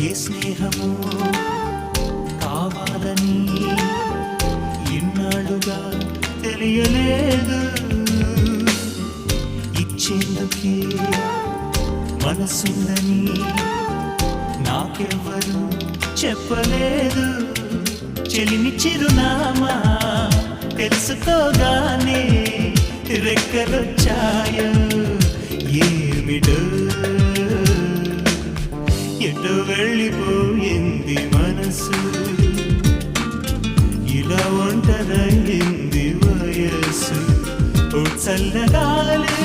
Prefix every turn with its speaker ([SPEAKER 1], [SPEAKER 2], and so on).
[SPEAKER 1] ఏ స్నేహము కావాలని ఇన్నాళ్ళుగా తెలియలేదు. ఇచ్చేందుకే మనసుందని నాకెవ్వరు చెప్పలేదు. చెలిమి చిరునామా తెలుసుకోగానే రెక్కలొచ్చాయో ఏమిటో, ఎటో వెళ్ళిపోయింది మనసు, ఇలా ఒంటరయింది వయస్సు. ఓ చల్లగాలి